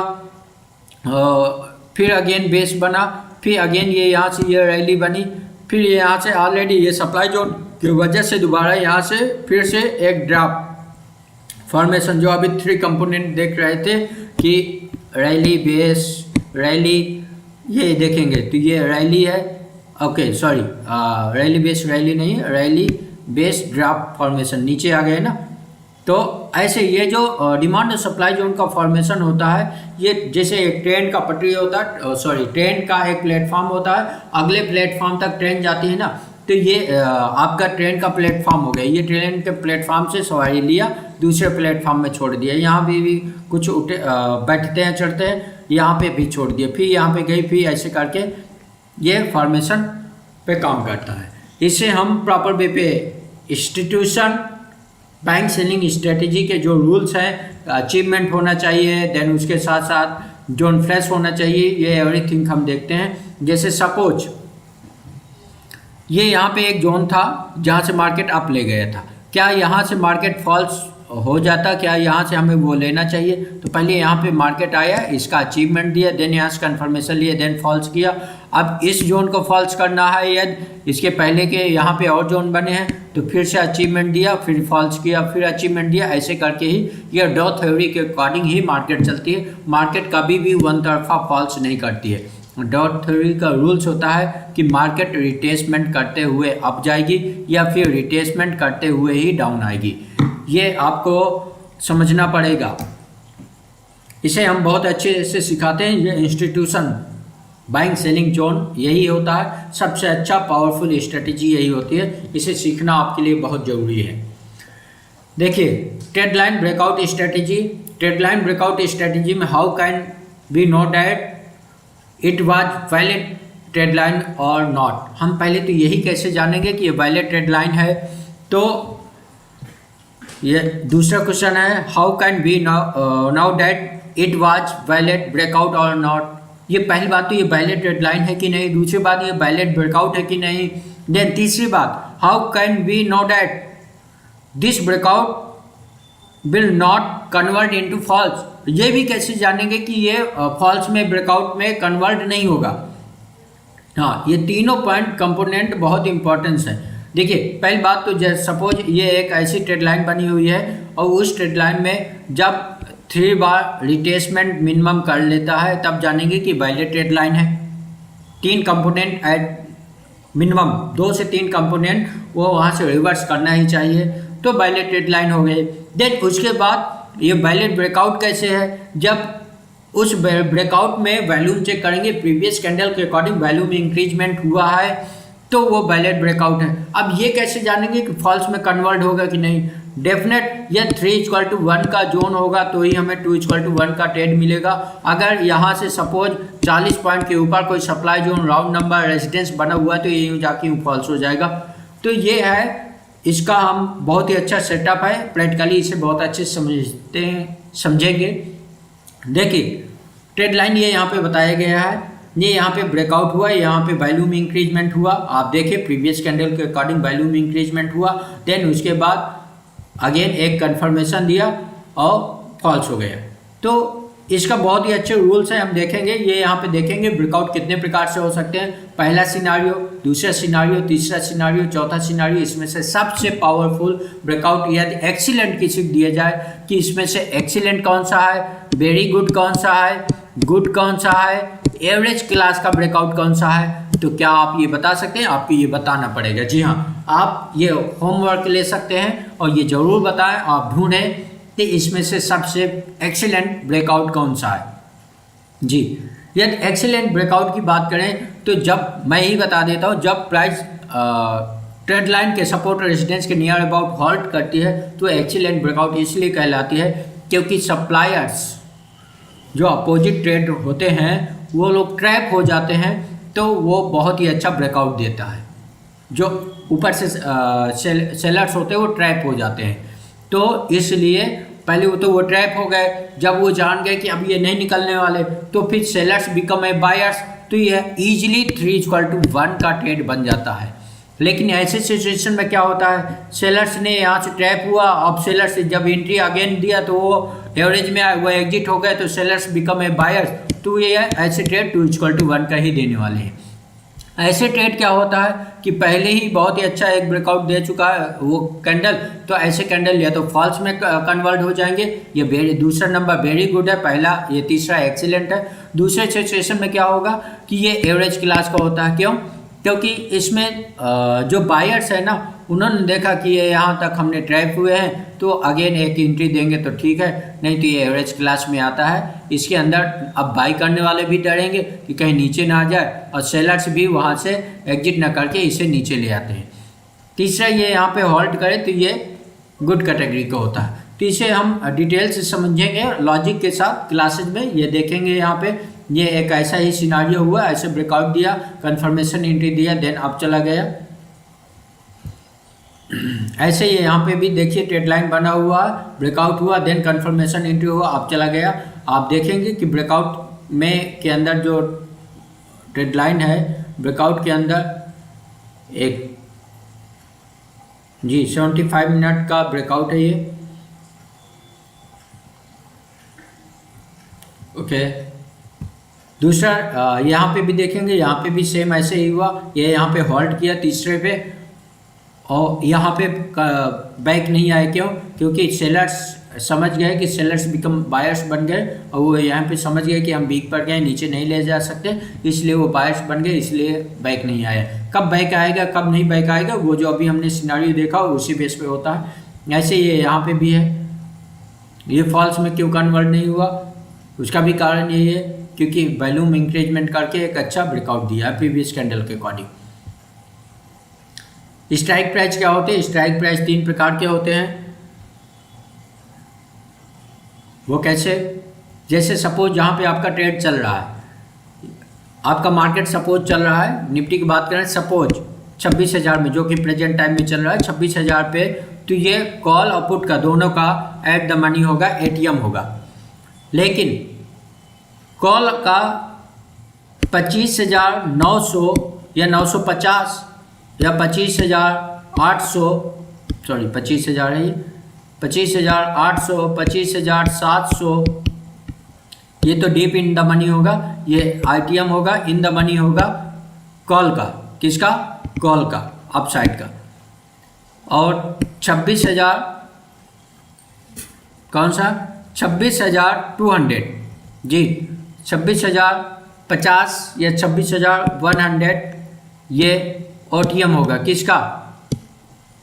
फिर अगेन बेस बना, फिर अगेन ये यहाँ से ये रैली बनी, फिर यहाँ से ऑलरेडी ये सप्लाई जोन की वजह से दोबारा यहाँ से फिर से एक ड्रॉप फॉर्मेशन। जो अभी 3 कंपोनेंट देख रहे थे कि रैली बेस रैली, ये देखेंगे तो ये रैली है, okay sorry, rally base rally नहीं है, रैली बेस ड्रॉप फॉर्मेशन नीचे आ गए ना। तो ऐसे ये जो डिमांड और सप्लाई जोन का फॉर्मेशन होता है, ये जैसे एक ट्रेन का पटरी होता है, सॉरी ट्रेन का एक प्लेटफॉर्म होता है, अगले प्लेटफॉर्म तक ट्रेन जाती है ना, तो ये आपका ट्रेन का प्लेटफॉर्म हो गया। ये ट्रेन के प्लेटफॉर्म से सवारी लिया, दूसरे प्लेटफॉर्म में छोड़ दिया। यहाँ भी कुछ उठे बैठते हैं, चढ़ते हैं, यहाँ पे भी छोड़ दिया, फिर यहाँ पे गई, फिर ऐसे करके ये फॉर्मेशन पे काम करता है। इससे हम प्रॉपर वे पे इंस्टीट्यूशन बैंक सेलिंग स्ट्रेटेजी के जो रूल्स हैं, अचीवमेंट होना चाहिए, देन उसके साथ साथ जोन फ्रेश होना चाहिए, ये एवरीथिंग हम देखते हैं। जैसे सपोज ये यहाँ पे एक जोन था जहाँ से मार्केट अप ले गया था, क्या यहाँ से मार्केट फॉल्स हो जाता, क्या यहाँ से हमें वो लेना चाहिए? तो पहले यहाँ पे मार्केट आया, इसका अचीवमेंट दिया, देन यहाँ से कन्फर्मेशन लिया, देन फॉल्स किया। अब इस जोन को फॉल्स करना है, यदि इसके पहले के यहाँ पे और जोन बने हैं तो फिर से अचीवमेंट दिया, फिर फॉल्स किया, फिर अचीवमेंट दिया, ऐसे करके ही ये डॉ थ्योरी के अकॉर्डिंग ही मार्केट चलती है। मार्केट कभी भी वन तरफा फॉल्स नहीं करती है। डॉट थ्योरी का रूल्स होता है कि मार्केट रिट्रेसमेंट करते हुए अप जाएगी या फिर रिट्रेसमेंट करते हुए ही डाउन आएगी, ये आपको समझना पड़ेगा। इसे हम बहुत अच्छे से सिखाते हैं। ये इंस्टीट्यूशन बाइंग सेलिंग जोन यही होता है, सबसे अच्छा पावरफुल स्ट्रेटेजी यही होती है। इसे सीखना आपके लिए बहुत ज़रूरी है। देखिए trade line breakout strategy. Trade line breakout strategy में how can we know that it was valid trade line और नॉट। हम पहले तो यही कैसे जानेंगे कि ये वैलिड ट्रेड लाइन है। तो ये दूसरा क्वेश्चन है, how can B now that it was valid breakout और नॉट। ये पहली बात तो ये वैलिड ट्रेड लाइन है कि नहीं, दूसरी बात ये वैलिड ब्रेकआउट है कि नहीं, देन तीसरी बात how can be know that this breakout will not convert into false. ये भी कैसे जानेंगे कि ये फॉल्स में ब्रेकआउट में कन्वर्ट नहीं होगा। हाँ, ये तीनों पॉइंट कंपोनेंट बहुत इंपॉर्टेंस है। देखिए पहली बात तो जैसे सपोज ये एक ऐसी ट्रेड लाइन बनी हुई है और उस ट्रेड लाइन में जब 3 बार रिट्रेसमेंट मिनिमम कर लेता है तब जानेंगे कि वैलिड ट्रेड लाइन है। 3 कंपोनेंट एट मिनिमम 2 से 3 कंपोनेंट वो वहाँ से रिवर्स करना ही चाहिए, तो वैलिड ट्रेड लाइन हो गई। देन उसके बाद ये वैलिड ब्रेकआउट कैसे है, जब उस ब्रेकआउट में वैल्यूम चेक करेंगे, प्रीवियस कैंडल के अकॉर्डिंग वैल्यूम इंक्रीजमेंट हुआ है तो वो वैलिड ब्रेकआउट है। अब ये कैसे जानेंगे कि फॉल्स में कन्वर्ट होगा कि नहीं, डेफिनेट ये 3:1 का जोन होगा तो ही हमें 2:1 का ट्रेड मिलेगा। अगर यहाँ से सपोज 40 पॉइंट के ऊपर कोई supply zone round number residence बना हुआ है तो ये जाके फॉल्स हो जाएगा। तो ये है, इसका हम बहुत ही अच्छा सेटअप है, प्रैक्टिकली इसे बहुत अच्छे समझेंगे। देखिए ट्रेड लाइन ये यहाँ पे बताया गया है, ये यहाँ पे ब्रेकआउट हुआ, यहाँ पे वैल्यूम इंक्रीजमेंट हुआ, आप देखिए प्रीवियस कैंडल के अकॉर्डिंग वैल्यूम इंक्रीजमेंट हुआ, देन उसके बाद अगेन एक कंफर्मेशन दिया और फॉल्स हो गया। तो इसका बहुत ही अच्छे रूल्स हैं, हम देखेंगे। ये यहाँ पे देखेंगे ब्रेकआउट कितने प्रकार से हो सकते हैं, पहला सिनारियो, दूसरा सिनारियो, तीसरा सिनारियो, चौथा सिनारियो। इसमें से सबसे पावरफुल ब्रेकआउट यदि एक्सीलेंट किसी को दिया जाए कि इसमें से एक्सीलेंट कौन सा है, वेरी गुड कौन सा है, गुड कौन सा है, एवरेज क्लास का ब्रेकआउट कौन सा है, तो क्या आप ये बता सकते हैं? आपको ये बताना पड़ेगा। जी हाँ, आप ये होमवर्क ले सकते हैं और ये ज़रूर बताएं, आप ढूंढें कि इसमें से सबसे एक्सीलेंट ब्रेकआउट कौन सा है। जी, यदि एक्सीलेंट ब्रेकआउट की बात करें तो जब मैं ही बता देता हूँ, जब प्राइस ट्रेड लाइन के सपोर्ट रेजिस्टेंस के नियर अबाउट हॉल्ट करती है तो एक्सीलेंट ब्रेकआउट इसलिए कहलाती है क्योंकि सप्लायर्स जो अपोजिट ट्रेड होते हैं वो लोग ट्रैप हो जाते हैं, तो वो बहुत ही अच्छा ब्रेकआउट देता है। जो ऊपर से सेलर्स होते हैं वो ट्रैप हो जाते हैं, तो इसलिए पहले वो ट्रैप हो गए, जब वो जान गए कि अब ये नहीं निकलने वाले तो फिर सेलर्स बिकम ए बायर्स, तो ये ईजिली 3:1 का ट्रेड बन जाता है। लेकिन ऐसे सिचुएशन में क्या होता है, सेलर्स ने यहाँ से ट्रैप हुआ, अब सेलर्स जब एंट्री अगेन दिया तो वो एवरेज में वो एग्जिट हो गए, तो सेलर्स बिकम ए बायर्स, तो ये ऐसे ट्रेड 2:1 का ही देने वाले हैं। ऐसे ट्रेड क्या होता है कि पहले ही बहुत ही अच्छा एक ब्रेकआउट दे चुका है वो कैंडल, तो ऐसे कैंडल या तो फॉल्स में कन्वर्ट हो जाएंगे। ये दूसरा नंबर वेरी गुड है, पहला, ये तीसरा एक्सीलेंट है। दूसरे सिचुएशन में क्या होगा कि ये एवरेज क्लास का होता है। क्यों? क्योंकि इसमें जो बायर्स है ना, उन्होंने देखा कि ये यहाँ तक हमने ट्रैप हुए हैं तो अगेन एक एंट्री देंगे तो ठीक है, नहीं तो ये एवरेज क्लास में आता है। इसके अंदर अब बाई करने वाले भी डरेंगे कि कहीं नीचे ना आ जाए, और सेलर्स भी वहाँ से एग्जिट ना करके इसे नीचे ले आते हैं। तीसरा, ये यहाँ पे हॉल्ट करे तो ये गुड कैटेगरी का होता है। तो इसे हम डिटेल से समझेंगे लॉजिक के साथ क्लासेज में, ये देखेंगे। यहाँ पे ये एक ऐसा ही सिनारियो हुआ, ऐसे ब्रेकआउट दिया, कंफर्मेशन एंट्री दिया, देन अप चला गया। ऐसे ही यहाँ पे भी देखिए ट्रेड लाइन बना हुआ, ब्रेकआउट हुआ, देन कंफर्मेशन एंट्री हुआ, अप चला गया। आप देखेंगे कि ब्रेकआउट में के अंदर जो ट्रेड लाइन है, ब्रेकआउट के अंदर एक 75 मिनट का ब्रेकआउट है ये। ओके, दूसरा यहाँ पे भी देखेंगे, यहाँ पे भी सेम ऐसे ही हुआ, ये यहाँ पे हॉल्ट किया तीसरे पे, और यहाँ पे बैक नहीं आए। क्यों? क्योंकि सेलर्स समझ गए कि सेलर्स बिकम बायर्स बन गए, और वो यहाँ पे समझ गए कि हम वीक पर गए, नीचे नहीं ले जा सकते, इसलिए वो बायर्स बन गए, इसलिए बैक नहीं आया। कब बैक आएगा, कब नहीं बैक आएगा, वो जो अभी हमने सिनारियो देखा उसी बेस पे होता है। ऐसे ये यहाँ पे भी है, ये फॉल्स में क्यों कन्वर्ट नहीं हुआ, उसका भी कारण यही है क्योंकि वैल्यूम इंक्रीजमेंट करके एक अच्छा ब्रेकआउट दिया है प्रीवियस कैंडल के अकॉर्डिंग। स्ट्राइक प्राइस क्या होते हैं? स्ट्राइक प्राइस 3 प्रकार के होते हैं। वो कैसे? जैसे सपोज जहाँ पे आपका ट्रेड चल रहा है, आपका मार्केट सपोज चल रहा है, निफ्टी की बात करें सपोज 26,000 में, जो कि प्रेजेंट टाइम में चल रहा है 26,000 पे, तो ये कॉल और पुट का दोनों का एट द मनी होगा, एटीएम होगा। लेकिन कॉल का 25,900 या 950 या 25,800, सॉरी 25,000 है ये, 25,800, 25,700, ये तो डीप इन द मनी होगा, ये आईटीएम होगा, इन द मनी होगा कॉल का, किसका? कॉल का, अपसाइड का। और 26,000 कौन सा? 26,200 जी, 26,050 या 26,100 ये ओटीएम होगा, किसका?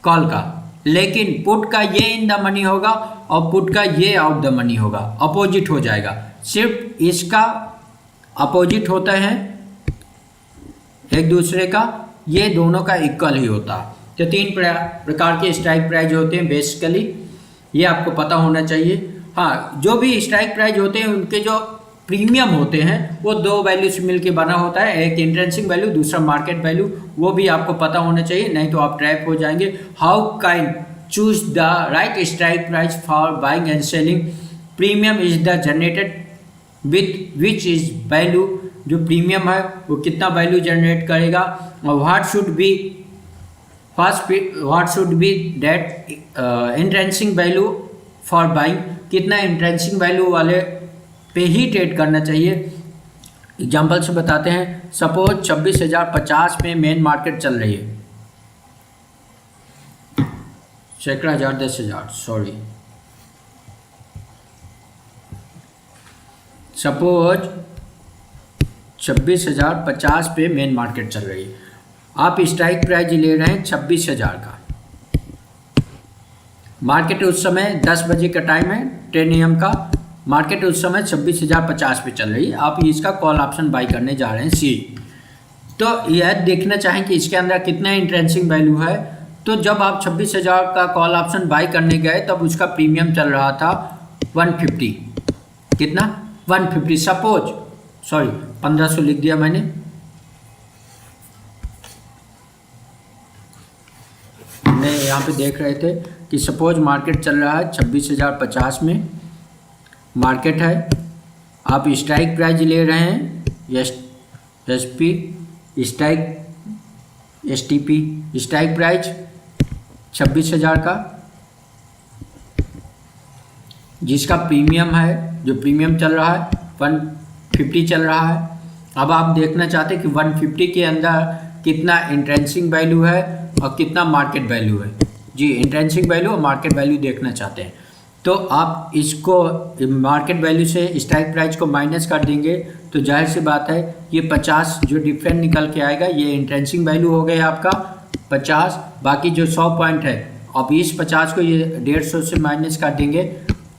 कॉल का। लेकिन पुट का ये इन द मनी होगा और पुट का ये आउट द मनी होगा, अपोजिट हो जाएगा। सिर्फ इसका अपोजिट होता है एक दूसरे का, ये दोनों का इक्वल ही होता है। तो 3 प्रकार के स्ट्राइक प्राइस होते हैं बेसिकली, ये आपको पता होना चाहिए। हाँ, जो भी स्ट्राइक प्राइस होते हैं उनके जो प्रीमियम होते हैं वो 2 वैल्यू से मिलकर बना होता है, एक इंट्रेंसिक वैल्यू, दूसरा मार्केट वैल्यू, वो भी आपको पता होना चाहिए, नहीं तो आप ट्रैप हो जाएंगे। How can choose the right strike price for buying and selling? Premium is the generated with which is value, जो प्रीमियम है वो कितना वैल्यू जनरेट करेगा, और what should be that intrinsic value for buying, कितना intrinsic value वाले पे ही trade करना चाहिए। एग्जाम्पल से बताते हैं। सपोज 26,050 में मेन मार्केट चल रही है, सैकड़ा हज़ार, 10,000, सॉरी, सपोज 26,050 पे मेन मार्केट चल रही है, आप स्ट्राइक प्राइस ले रहे हैं 26,000 का। मार्केट उस समय 10 बजे का टाइम है, 10 AM का, मार्केट उस समय 26,050 पे चल रही है, आप इसका कॉल ऑप्शन बाई करने जा रहे हैं सी। तो यह देखना चाहें कि इसके अंदर कितना इंट्रेंसिक वैल्यू है। तो जब आप 26,000 का कॉल ऑप्शन बाई करने गए तब उसका प्रीमियम चल रहा था 150, कितना? 150, सपोज, सॉरी 1500 लिख दिया मैंने, यहाँ पे देख रहे थे कि सपोज मार्केट चल रहा है 26,050 में मार्केट है, आप स्ट्राइक प्राइस ले रहे हैं SP strike STP strike price 26,000 का, जिसका प्रीमियम है, जो प्रीमियम चल रहा है 150 चल रहा है। अब आप देखना चाहते हैं कि 150 के अंदर कितना इंट्रेंसिक वैल्यू है और कितना मार्केट वैल्यू है। जी, इंट्रेंसिक वैल्यू और मार्केट वैल्यू देखना चाहते हैं, तो आप इसको मार्केट वैल्यू से स्ट्राइक प्राइस को माइनस कर देंगे, तो जाहिर सी बात है ये 50 जो डिफरेंट निकल के आएगा, ये इंट्रेंसिक वैल्यू हो गया आपका 50, बाकी जो 100 पॉइंट है, अब इस 50 को ये 150 से माइनस कर देंगे,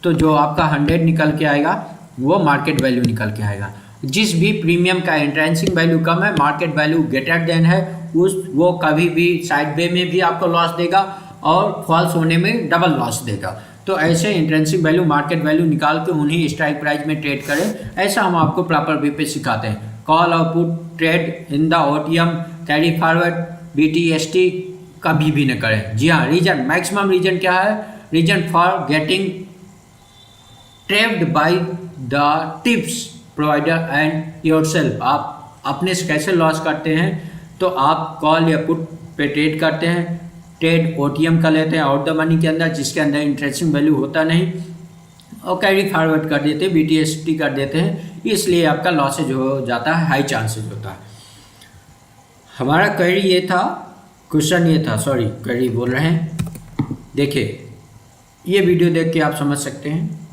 तो जो आपका 100 निकल के आएगा वो मार्केट वैल्यू निकल के आएगा। जिस भी प्रीमियम का इंट्रेंसिक वैल्यू कम है, मार्केट वैल्यू ग्रेटर देन है, वो कभी भी साइड वे में भी आपको लॉस देगा और फॉल्स होने में डबल लॉस देगा। तो ऐसे इंट्रेंसिक वैल्यू, मार्केट वैल्यू निकाल के उन्हीं स्ट्राइक प्राइस में ट्रेड करें, ऐसा हम आपको प्रॉपर वे पे सिखाते हैं। कॉल और put trade in the OTM, carry forward, BTST कभी भी न करें। जी हाँ, रीजन, मैक्सिमम रीजन क्या है? Reason for getting trapped by the tips provider and yourself. आप अपने से कैसे लॉस करते हैं? तो आप कॉल या पुट पे ट्रेड करते हैं, ट्रेड ओटीएम का लेते हैं आउट द मनी के अंदर, जिसके अंदर इंट्रेंसिक वैल्यू होता नहीं, और कैरी फॉरवर्ड कर देते हैं, BTST कर देते हैं, इसलिए आपका लॉसेज हो जाता है, हाई चांसेज होता है। हमारा क्वेरी ये था, क्वेश्चन ये था, सॉरी क्वेरी बोल रहे हैं। देखिए, ये वीडियो देख के आप समझ सकते हैं।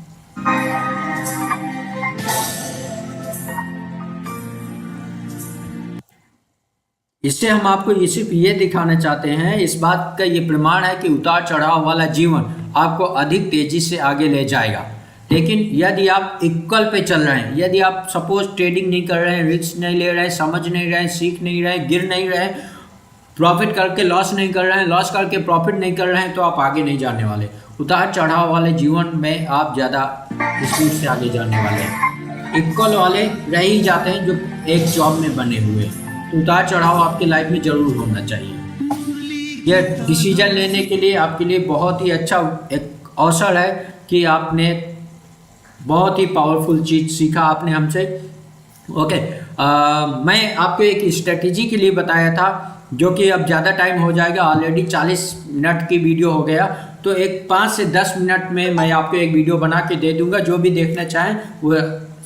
इससे हम आपको ये सिर्फ ये दिखाना चाहते हैं, इस बात का ये प्रमाण है कि उतार चढ़ाव वाला जीवन आपको अधिक तेजी से आगे ले जाएगा। लेकिन यदि आप इक्वल पे चल रहे हैं, यदि आप सपोज ट्रेडिंग नहीं कर रहे हैं, रिस्क नहीं ले रहे हैं, समझ नहीं रहे हैं, सीख नहीं रहे हैं, गिर नहीं रहे हैं, प्रॉफिट करके लॉस नहीं कर रहे हैं, लॉस करके प्रॉफिट नहीं कर रहे हैं, तो आप आगे नहीं जाने वाले। उतार चढ़ाव वाले जीवन में आप ज़्यादा स्पीड से आगे जाने वाले हैं। इक्वल वाले रह ही जाते हैं जो एक जॉब में बने हुए हैं। तो उतार चढ़ाव आपके लाइफ में जरूर होना चाहिए। यह डिसीजन लेने के लिए आपके लिए बहुत ही अच्छा एक अवसर है कि आपने बहुत ही पावरफुल चीज़ सीखा आपने हमसे। ओके, मैं आपको एक स्ट्रेटेजी के लिए बताया था जो कि अब ज़्यादा टाइम हो जाएगा, ऑलरेडी 40 मिनट की वीडियो हो गया, तो एक 5 से 10 मिनट में मैं आपको एक वीडियो बना के दे दूंगा। जो भी देखना चाहें वो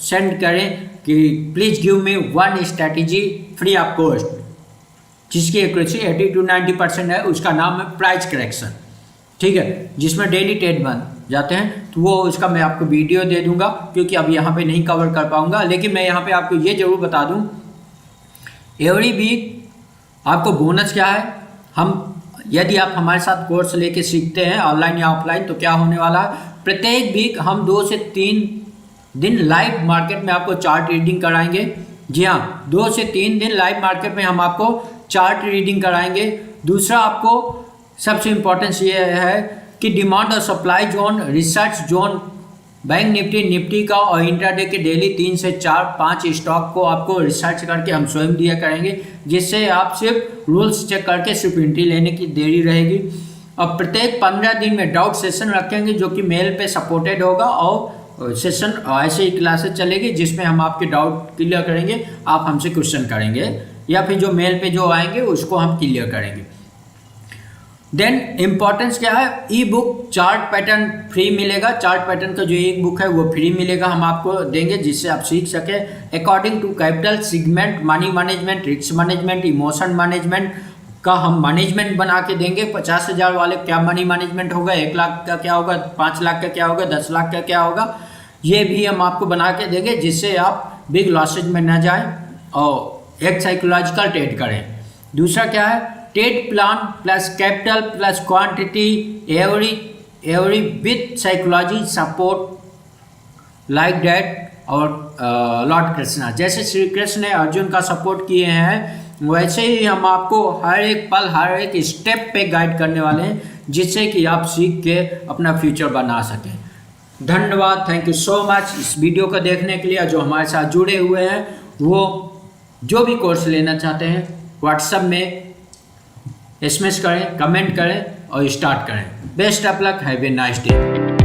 सेंड करें कि please give me 1 strategy free of cost, जिसकी एक्यूरेसी 80 to 90% है। उसका नाम है प्राइस करेक्शन, ठीक है, जिसमें डेली ट्रेड बन जाते हैं। तो वो उसका मैं आपको वीडियो दे दूंगा, क्योंकि अब यहाँ पे नहीं कवर कर पाऊंगा। लेकिन मैं यहाँ पे आपको ये जरूर बता दूं, एवरी वीक आपको बोनस क्या है। हम यदि आप हमारे साथ कोर्स लेके सीखते हैं ऑनलाइन या ऑफलाइन, तो क्या होने वाला है, प्रत्येक वीक हम 2 से 3 दिन लाइव मार्केट में आपको चार्ट रीडिंग कराएंगे। जी हाँ, 2 से 3 दिन लाइव मार्केट में हम आपको चार्ट रीडिंग कराएंगे। दूसरा, आपको सबसे इम्पोर्टेंस ये है कि डिमांड और supply zone, research zone, bank Nifty का और इंट्राडे के डेली 3 से 4-5 स्टॉक को आपको रिसर्च करके हम स्वयं दिया करेंगे, जिससे आप सिर्फ रूल्स चेक करके सिर्फ एंट्री लेने की देरी रहेगी। और प्रत्येक 15 दिन में डाउट सेशन रखेंगे जो कि मेल पे सपोर्टेड होगा, और सेशन ऐसे ही क्लासेस चलेगी जिसमें हम आपके डाउट क्लियर करेंगे, आप हमसे क्वेश्चन करेंगे, या फिर जो मेल पे जो आएंगे उसको हम क्लियर करेंगे। देन इम्पोर्टेंस क्या है, ई बुक चार्ट पैटर्न फ्री मिलेगा। चार्ट पैटर्न का जो एक बुक है वो फ्री मिलेगा, हम आपको देंगे, जिससे आप सीख सके according to capital segment, money management, risk management, emotion management का हम मैनेजमेंट बना के देंगे। 50,000 वाले क्या मनी मैनेजमेंट होगा, 1 लाख का क्या होगा, 5 लाख का क्या होगा, 10 लाख का क्या होगा, ये भी हम आपको बना के देंगे, जिससे आप बिग लॉसेज में न जाएं और एक साइकोलॉजिकल ट्रेड करें। दूसरा क्या है, trade plan plus capital plus quantity every with psychology support like that. और लॉर्ड कृष्णा, जैसे श्री कृष्ण ने अर्जुन का सपोर्ट किए हैं, वैसे ही हम आपको हर एक पल हर एक स्टेप पे गाइड करने वाले हैं, जिससे कि आप सीख के अपना फ्यूचर बना सकें। धन्यवाद, थैंक यू सो मच इस वीडियो को देखने के लिए। जो हमारे साथ जुड़े हुए हैं वो जो भी कोर्स लेना चाहते हैं व्हाट्सएप में SMS करें, कमेंट करें और स्टार्ट करें। Best of luck, have a nice day.